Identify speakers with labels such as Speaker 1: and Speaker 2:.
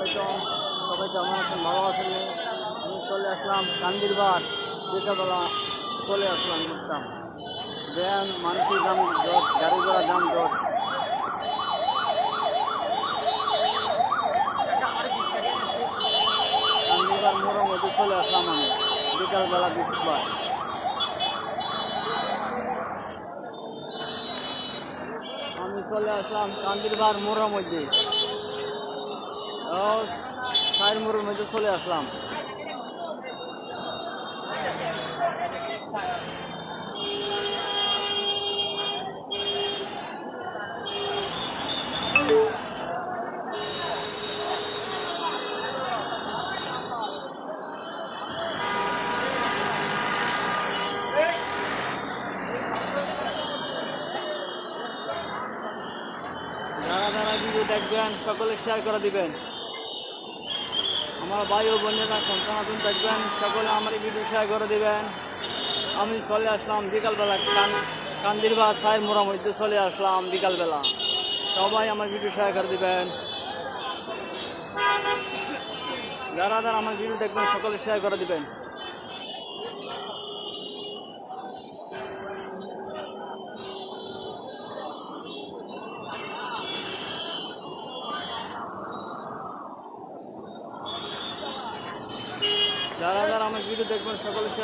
Speaker 1: আলাইকুম। সবাই কেমন আছেন? ভালো আছেন? আমি চলে আসলাম কান্দিরবার বিকালবেলা চলে আসলাম বুঝতাম ভ্যান মানুষের দাম জট, গাড়ি ঘোড়ার দাম জট। কান্দিরবার মোড়ের মধ্যে চলে আসলাম আমি বিকালবেলা বৃহস্পতিবার। আমি চলে আসলাম কান্দিরবার মোড়ের মধ্যে, সাইড মোড়ের মধ্যে চলে আসলাম। যারা যারা ভিডিও দেখবেন সকলে শেয়ার করে দিবেন। আমার ভাই ও বোনেরা সন্তানাতুন দেখবেন সকলে আমার এই ভিডিও শেয়ার করে দিবেন। আমি চলে আসলাম বিকালবেলা কান্দিরবার সাইড মোড়ের মধ্যে চলে আসলাম বিকালবেলা। সবাই আমার ভিডিও শেয়ার করে দিবেন। যারা যারা আমার ভিডিও দেখবেন সকলে শেয়ার করে দিবেন। যারা যারা আমার ভিডিও দেখবেন সকলে শেয়ার